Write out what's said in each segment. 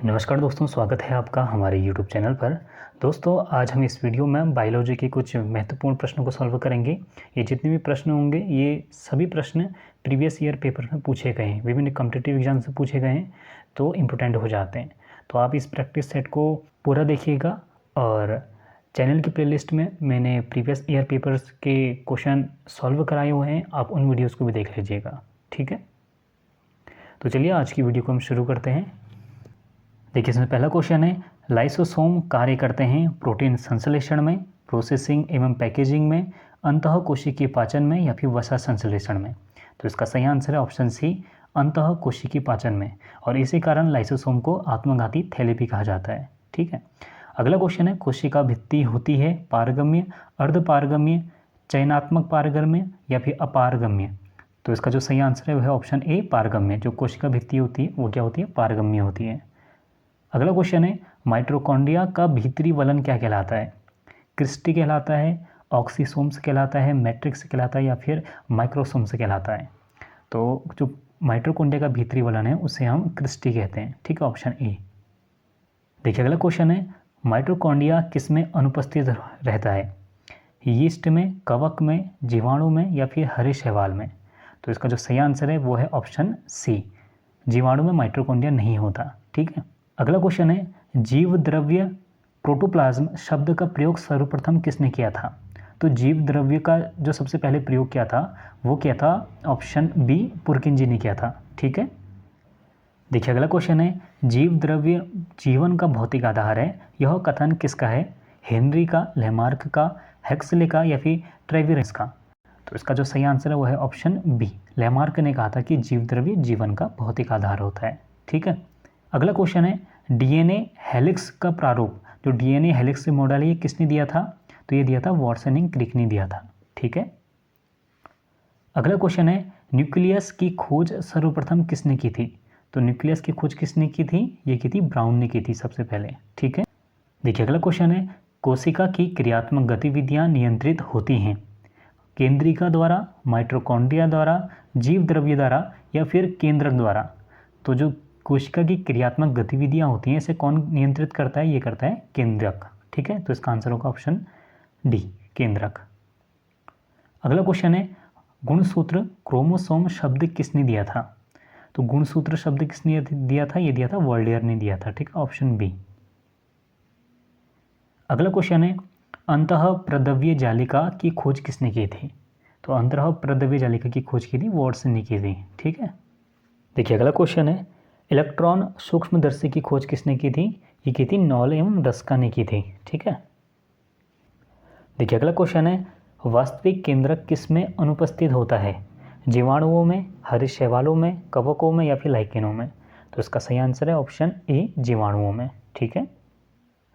नमस्कार दोस्तों, स्वागत है आपका हमारे YouTube चैनल पर। दोस्तों, आज हम इस वीडियो में बायोलॉजी के कुछ महत्वपूर्ण प्रश्नों को सॉल्व करेंगे। ये जितने भी प्रश्न होंगे ये सभी प्रश्न प्रीवियस ईयर पेपर में पूछे गए हैं, विभिन्न कॉम्पिटिटिव एग्जाम से पूछे गए हैं, तो इम्पोर्टेंट हो जाते हैं। तो आप इस प्रैक्टिस सेट को पूरा देखिएगा और चैनल की प्लेलिस्ट में मैंने प्रीवियस ईयर पेपर्स के क्वेश्चन सॉल्व कराए हुए हैं, आप उन वीडियोज़ को भी देख लीजिएगा। ठीक है, तो चलिए आज की वीडियो को हम शुरू करते हैं। देखिए, इसमें पहला क्वेश्चन है, लाइसोसोम कार्य करते हैं प्रोटीन संश्लेषण में, प्रोसेसिंग एवं पैकेजिंग में, अंतःकोशिकीय पाचन में या फिर वसा संश्लेषण में। तो इसका सही आंसर है ऑप्शन सी, अंतःकोशिकीय पाचन में। और इसी कारण लाइसोसोम को आत्मघाती थैली भी कहा जाता है। ठीक है, अगला क्वेश्चन है, कोशिका भित्ति होती है पारगम्य, अर्धपारगम्य, चयनात्मक पारगम्य या फिर अपारगम्य। तो इसका जो सही आंसर है वह है ऑप्शन ए, पारगम्य। जो कोशिका भित्ति होती है वो क्या होती है? पारगम्य होती है। अगला क्वेश्चन है, माइटोकॉन्ड्रिया का भीतरी वलन क्या कहलाता है? क्रिस्टी कहलाता है, ऑक्सीसोम्स कहलाता है, मैट्रिक्स कहलाता है या फिर माइक्रोसोम्स कहलाता है। तो जो माइटोकॉन्ड्रिया का भीतरी वलन है उसे हम क्रिस्टी कहते हैं। ठीक है, ऑप्शन ए। देखिए, अगला क्वेश्चन है, माइटोकॉन्ड्रिया किस में अनुपस्थित रहता है? यीस्ट में, कवक में, जीवाणु में या फिर हरे शैवाल में। तो इसका जो सही आंसर है वो है ऑप्शन सी, जीवाणु में माइटोकॉन्ड्रिया नहीं होता। ठीक है, अगला क्वेश्चन है, जीव द्रव्य प्रोटोप्लाज्म शब्द का प्रयोग सर्वप्रथम किसने किया था? तो जीव द्रव्य का जो सबसे पहले प्रयोग किया था वो क्या था? ऑप्शन बी, पुरकिंजी ने किया था। ठीक है, देखिए अगला क्वेश्चन है, जीव द्रव्य जीवन का भौतिक आधार है, यह कथन किसका है? हेनरी का, लेमार्क का, हेक्सले का या फिर ट्रेविरस का। तो इसका जो सही आंसर है वो है ऑप्शन बी, लेमार्क ने कहा था कि जीव द्रव्य जीवन का भौतिक आधार होता है। ठीक है, अगला क्वेश्चन है, डीएनए हेलिक्स का प्रारूप, जो डीएनए हेलिक्स मॉडल है ये किसने दिया था? तो ये दिया था वाटसन क्रिक ने दिया था। ठीक है, अगला क्वेश्चन है, न्यूक्लियस की खोज सर्वप्रथम किसने की थी? तो न्यूक्लियस की खोज किसने की थी? ये की थी ब्राउन ने की थी सबसे पहले। ठीक है, देखिए अगला क्वेश्चन है, कोशिका की क्रियात्मक गतिविधियां नियंत्रित होती हैं केंद्रिका द्वारा, माइटोकॉन्ड्रिया द्वारा, जीव द्रव्य द्वारा या फिर केंद्रक द्वारा। तो जो कोशिका की क्रियात्मक गतिविधियां होती हैं इसे कौन नियंत्रित करता है? ये करता है केंद्रक। ठीक है, तो इसका आंसर होगा ऑप्शन डी, केंद्रक। अगला क्वेश्चन है, गुणसूत्र क्रोमोसोम शब्द किसने दिया था? तो गुणसूत्र शब्द किसने दिया था? ये दिया था वर्लियर ने दिया था। ठीक है, ऑप्शन बी। अगला क्वेश्चन है, अंतःप्रद्रव्य जालिका की खोज किसने की थी? तो अंतःप्रद्रव्य जालिका की खोज की थी वाटसन ने की थी। ठीक है, देखिए अगला क्वेश्चन है, इलेक्ट्रॉन सूक्ष्मदर्शी की खोज किसने की थी? ये की थी नॉल एवं रस्का ने की थी। ठीक है, देखिए अगला क्वेश्चन है, वास्तविक केंद्रक किस में अनुपस्थित होता है? जीवाणुओं में, हरे शैवालों में, कवकों में या फिर लाइकेनों में। तो इसका सही आंसर है ऑप्शन ए, जीवाणुओं में। ठीक है,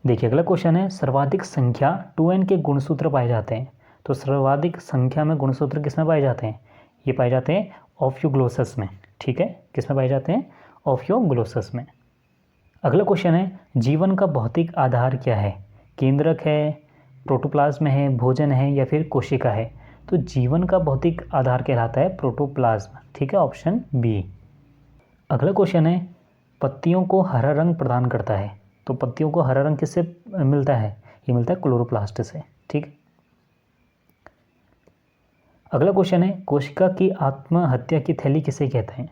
देखिए अगला क्वेश्चन है, सर्वाधिक संख्या 2n के गुणसूत्र पाए जाते हैं। तो सर्वाधिक संख्या में गुणसूत्र किस में पाए जाते हैं? ये पाए जाते हैं ऑफ्यूग्लोसस में। ठीक है, किस में पाए जाते हैं? ऑफ्यूग्लोसस में। अगला क्वेश्चन है, जीवन का भौतिक आधार क्या है? केंद्रक है, प्रोटोप्लाज्म है, भोजन है या फिर कोशिका है। तो जीवन का भौतिक आधार कहलाता है प्रोटोप्लाज्म। ठीक है, ऑप्शन बी। अगला क्वेश्चन है, पत्तियों को हरा रंग प्रदान करता है। तो पत्तियों को हरा रंग किससे मिलता है? ये मिलता है क्लोरोप्लास्ट से। ठीक है, अगला क्वेश्चन है, कोशिका की आत्महत्या की थैली किसे कहते हैं?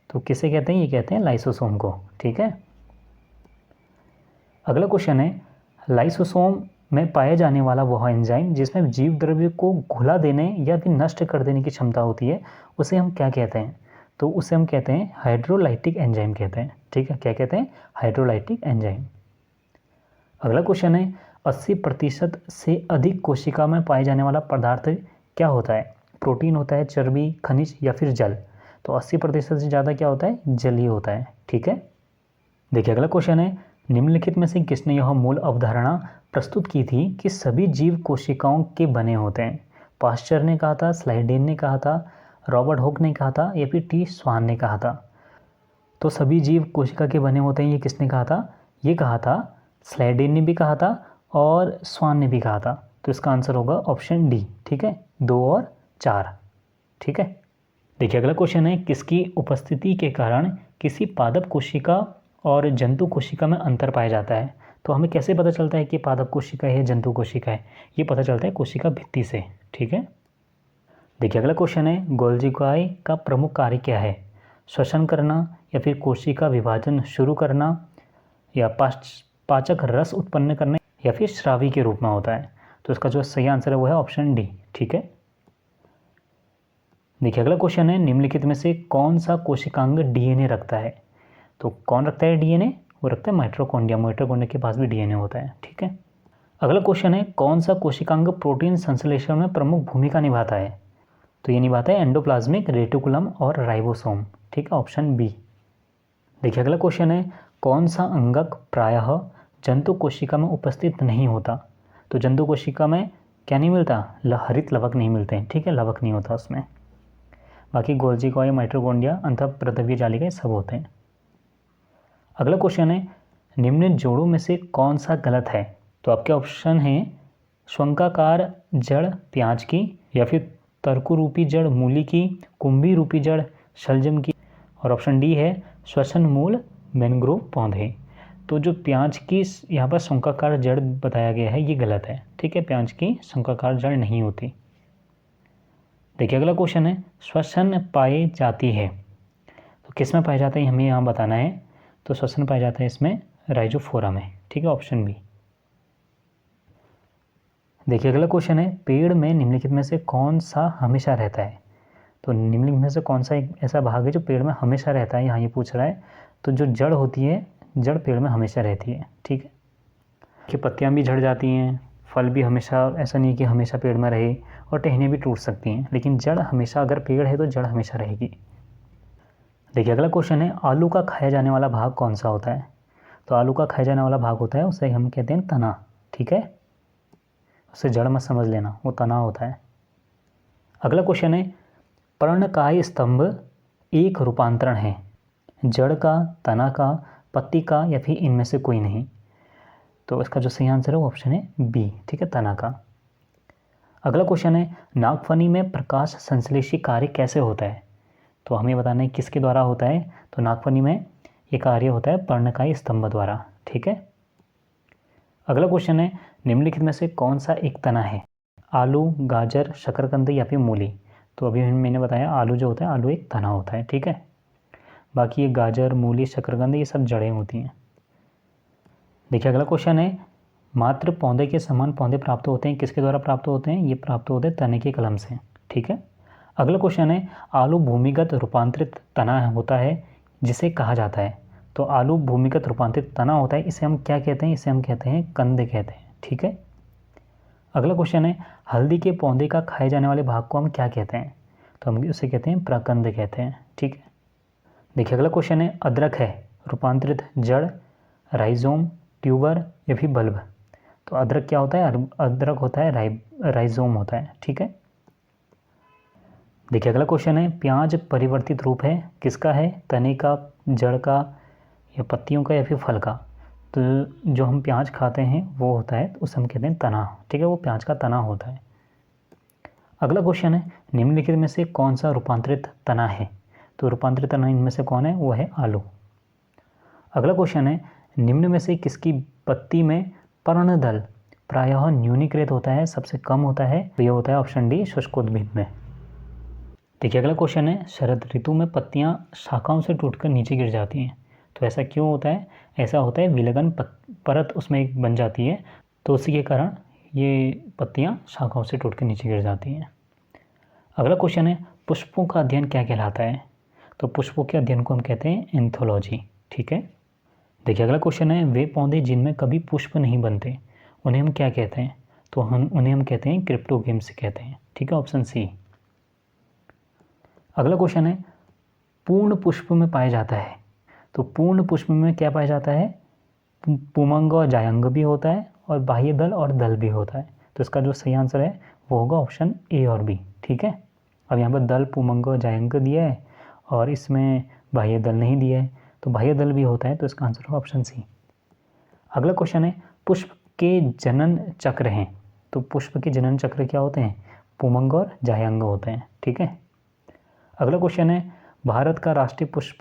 तो किसे कहते हैं? ये कहते हैं लाइसोसोम को। ठीक है, अगला क्वेश्चन है, लाइसोसोम में पाया जाने वाला वह एंजाइम जिसमें जीव द्रव्य को घुला देने या फिर नष्ट कर देने की क्षमता होती है उसे हम क्या कहते हैं? तो उसे हम कहते हैं हाइड्रोलाइटिक एंजाइम कहते हैं। ठीक है, क्या कहते हैं? Hydrolytic enzyme. अगला क्वेश्चन है, 80% से अधिक कोशिका में पाए जाने वाला पदार्थ क्या होता है? प्रोटीन होता है, चर्बी, खनिज या फिर जल। तो 80% से ज़्यादा क्या होता है? जल ही होता है। ठीक है, देखिए अगला क्वेश्चन है, निम्नलिखित में से किसने यह मूल अवधारणा प्रस्तुत की थी कि सभी जीव कोशिकाओं के बने होते हैं? पास्चर ने कहा था, स्लाइडेन ने कहा था, रॉबर्ट हुक ने कहा था या फिर टी स्वान ने कहा था। तो सभी जीव कोशिका के बने होते हैं, ये किसने कहा था? ये कहा था स्लाइडेन ने भी कहा था और स्वान ने भी कहा था। तो इसका आंसर होगा ऑप्शन डी। ठीक है, 2 और 4। ठीक है, देखिए अगला क्वेश्चन है, किसकी उपस्थिति के कारण किसी पादप कोशिका और जंतु कोशिका में अंतर पाया जाता है। तो हमें कैसे पता चलता है कि पादप कोशिका है जंतु कोशिका है? ये पता चलता है कोशिका भित्ति से। ठीक है, देखिए अगला क्वेश्चन है, गोल्गी काई का प्रमुख कार्य क्या है? श्वसन करना, या फिर कोशिका विभाजन शुरू करना, या पाचक रस उत्पन्न करना, या फिर स्रावी के रूप में होता है? तो इसका जो सही आंसर है वो है ऑप्शन डी। ठीक है, देखिए अगला क्वेश्चन है, निम्नलिखित में से कौन सा कोशिकांग डीएनए रखता है? तो कौन रखता है डीएनए? वो रखता है माइटोकॉन्ड्रिया। माइटोकॉन्ड्रिया के पास भी डीएनए होता है। ठीक है, अगला क्वेश्चन है, कौन सा कोशिकांग प्रोटीन संश्लेषण में प्रमुख भूमिका निभाता है? तो ये निभाता है एंडोप्लाज्मिक रेटिकुलम और राइबोसोम। ठीक है, ऑप्शन बी। देखिए अगला क्वेश्चन है, कौन सा अंगक प्रायः जंतु कोशिका में उपस्थित नहीं होता? तो जंतु कोशिका में क्या नहीं मिलता? हरित लवक नहीं मिलते हैं। ठीक है, लवक नहीं होता उसमें। बाकी गोल्गी काई, माइटोकॉन्ड्रिया, अंतःप्रद्रव्य जालिका सब होते हैं। अगला क्वेश्चन है, निम्न जोड़ों में से कौन सा गलत है? तो आपके ऑप्शन हैं, शंक्वाकार जड़ प्याज की, या फिर तर्कु रूपी जड़ मूली की, कुंभी रूपी जड़ शलजम की, और ऑप्शन डी है श्वसन मूल मैंग्रोव पौधे। तो जो प्याज की यहाँ पर शंक्वाकार जड़ बताया गया है ये गलत है। ठीक है, प्याज की शंक्वाकार जड़ नहीं होती। देखिए अगला क्वेश्चन है, श्वसन पाई जाती है, तो किस में पाया जाता है हमें यहाँ बताना है। तो श्वसन पाया जाता है इसमें राइजोफोरा में। ठीक है, ऑप्शन बी। देखिए अगला क्वेश्चन है, पेड़ में निम्नलिखित में से कौन सा हमेशा रहता है? तो निम्नलिखित में से कौन सा एक ऐसा भाग है जो पेड़ में हमेशा रहता है, यहाँ ये पूछ रहा है। तो जो जड़ होती है, जड़ पेड़ में हमेशा रहती है। ठीक है, कि पत्तियाँ भी झड़ जाती हैं, फल भी हमेशा, ऐसा नहीं कि हमेशा पेड़ में रहे, और टहनियाँ भी टूट सकती हैं, लेकिन जड़ हमेशा, अगर पेड़ है तो जड़ हमेशा रहेगी। देखिए अगला क्वेश्चन है, आलू का खाया जाने वाला भाग कौन सा होता है? तो आलू का खाया जाने वाला भाग होता है, उसे हम कहते हैं तना। ठीक है, उसे जड़ मत समझ लेना, वो तना होता है। अगला क्वेश्चन है, पर्णकाय स्तंभ एक रूपांतरण है, जड़ का, तना का, पत्ती का, या फिर इनमें से कोई नहीं? तो इसका जो सही आंसर है वो ऑप्शन है बी। ठीक है, तना का। अगला क्वेश्चन है, नागफनी में प्रकाश संश्लेषी कार्य कैसे होता है? तो हमें बताना है किसके द्वारा होता है। तो नागफनी में ये कार्य होता है पर्णकाय स्तंभ द्वारा। ठीक है, अगला क्वेश्चन है, निम्नलिखित में से कौन सा एक तना है? आलू, गाजर, शकरकंद, या फिर मूली? तो अभी मैंने बताया आलू जो होता है, आलू एक तना होता है। ठीक है, बाकी ये गाजर, मूली, शकरकंद ये सब जड़ें होती हैं। देखिए अगला क्वेश्चन है, मात्र पौधे के समान पौधे प्राप्त होते हैं, किसके द्वारा प्राप्त होते हैं? ये प्राप्त होते हैं तने के कलम से। ठीक है, अगला क्वेश्चन है, आलू भूमिगत रूपांतरित तना होता है जिसे कहा जाता है। तो आलू भूमिगत रूपांतरित तना होता है, इसे हम क्या कहते हैं? इसे हम कहते हैं कंद कहते हैं। ठीक है, अगला क्वेश्चन है, हल्दी के पौधे का खाए जाने वाले भाग को हम क्या कहते हैं? तो हम उसे कहते हैं प्रकंद कहते हैं। ठीक है, देखिए अगला क्वेश्चन है, अदरक है रूपांतरित जड़, राइजोम, ट्यूबर, या फिर बल्ब? तो अदरक क्या होता है? अदरक होता है राइजोम होता है। ठीक है, देखिए अगला क्वेश्चन है, प्याज परिवर्तित रूप है, किसका है? तने का, जड़ का, या पत्तियों का, या फिर फल का? तो जो हम प्याज खाते हैं वो होता है, उसे हम कहते हैं तना। ठीक है, वो प्याज का तना होता है। अगला क्वेश्चन है, निम्नलिखित में से कौन सा रूपांतरित तना है? तो रूपांतरित तना इनमें से कौन है? वो है आलू। अगला क्वेश्चन है, निम्न में से किसकी पत्ती में पर्णदल प्रायः न्यूनीकृत होता है, सबसे कम होता है? तो यह होता है ऑप्शन डी, शुष्कोद्भिद में। देखिए अगला क्वेश्चन है, शरद ऋतु में पत्तियां शाखाओं से टूटकर नीचे गिर जाती हैं, तो ऐसा क्यों होता है? ऐसा होता है विलगन परत उसमें एक बन जाती है, तो उसी के कारण ये पत्तियां शाखाओं से टूटकर नीचे गिर जाती हैं। अगला क्वेश्चन है, पुष्पों का अध्ययन क्या कहलाता है? तो पुष्पों के अध्ययन को हम कहते हैं एंथोलॉजी। ठीक है, देखिए अगला क्वेश्चन है, वे पौधे जिनमें कभी पुष्प नहीं बनते उन्हें हम क्या कहते हैं? तो उन्हें हम कहते हैं क्रिप्टोगेम्स कहते हैं। ठीक है, ऑप्शन सी। अगला क्वेश्चन है, पूर्ण पुष्प में पाया जाता है, तो पूर्ण पुष्प में क्या पाया जाता है? पुमंग और जायंग भी होता है, और बाह्य दल और दल भी होता है। तो इसका जो सही आंसर है वो होगा ऑप्शन ए और बी। ठीक है, अब यहाँ पर दल, पुमंग और जायंग दिया है, और इसमें बाह्य दल नहीं दिया है, तो बाह्य दल भी होता है, तो इसका आंसर होगा ऑप्शन सी। अगला क्वेश्चन है, पुष्प के जनन चक्र हैं, तो पुष्प के जनन चक्र क्या होते हैं? पुमंग और जायंग होते हैं। ठीक है, अगला क्वेश्चन है, भारत का राष्ट्रीय पुष्प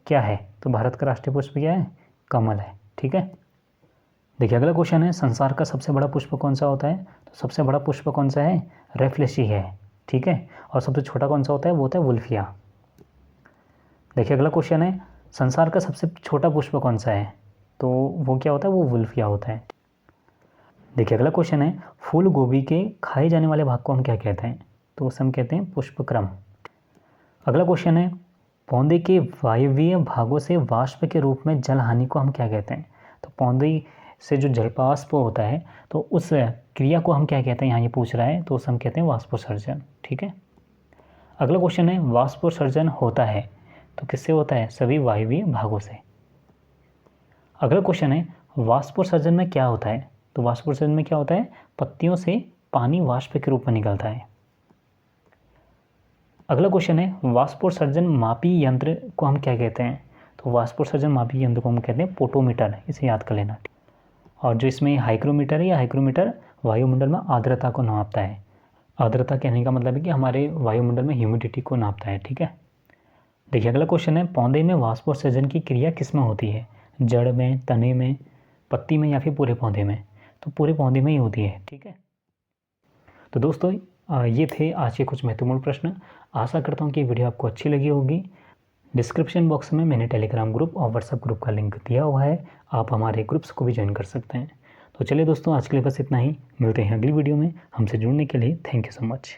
क्या है? तो भारत का राष्ट्रीय पुष्प क्या है? कमल है। ठीक है, देखिए अगला क्वेश्चन है, संसार का सबसे बड़ा पुष्प कौन सा होता है? तो सबसे बड़ा पुष्प कौन सा है? रेफ्लेशी है। ठीक है, और सबसे छोटा कौन सा होता है? वो होता है वुल्फिया। देखिए अगला क्वेश्चन है, संसार का सबसे छोटा पुष्प कौन सा है? तो वो क्या होता है? वो वुल्फिया होता है। देखिए अगला क्वेश्चन है, फूल गोभी के खाए जाने वाले भाग को हम क्या कहते हैं? तो उसे हम कहते हैं पुष्पक्रम। अगला क्वेश्चन है, पौधे के वायवीय भागों से वाष्प के रूप में जल हानि को हम क्या कहते हैं? तो पौधे से जो जलवाष्प होता है तो उस क्रिया को हम क्या कहते हैं? यहाँ ये पूछ रहा है, तो उसे हम कहते हैं वाष्पोत्सर्जन। ठीक है, अगला क्वेश्चन है, वाष्पोत्सर्जन होता है तो किससे होता है? सभी वायवीय भागों से। अगला क्वेश्चन है, वाष्पोत्सर्जन में क्या होता है? तो वाष्पोत्सर्जन में क्या होता है? पत्तियों से पानी वाष्प के रूप में निकलता है। अगला क्वेश्चन है, वाष्पोत्सर्जन मापी यंत्र को हम क्या कहते हैं? तो वाष्पोत्सर्जन मापी यंत्र को हम कहते हैं पोटोमीटर। इसे याद कर लेना। और जो इसमें हाइग्रोमीटर है, या हाइग्रोमीटर वायुमंडल में आर्द्रता को नापता है। आर्द्रता कहने का मतलब है कि हमारे वायुमंडल में ह्यूमिडिटी को नापता है। ठीक है, देखिए अगला क्वेश्चन है, पौधे में वाष्पोत्सर्जन की क्रिया किस में होती है? जड़ में, तने में, पत्ती में, या फिर पूरे पौधे में? तो पूरे पौधे में ही होती है। ठीक है, तो दोस्तों ये थे आज के कुछ महत्वपूर्ण प्रश्न। आशा करता हूँ कि वीडियो आपको अच्छी लगी होगी। डिस्क्रिप्शन बॉक्स में मैंने टेलीग्राम ग्रुप और व्हाट्सएप ग्रुप का लिंक दिया हुआ है, आप हमारे ग्रुप्स को भी ज्वाइन कर सकते हैं। तो चलिए दोस्तों, आज के लिए बस इतना ही। मिलते हैं अगली वीडियो में। हमसे जुड़ने के लिए थैंक यू सो मच।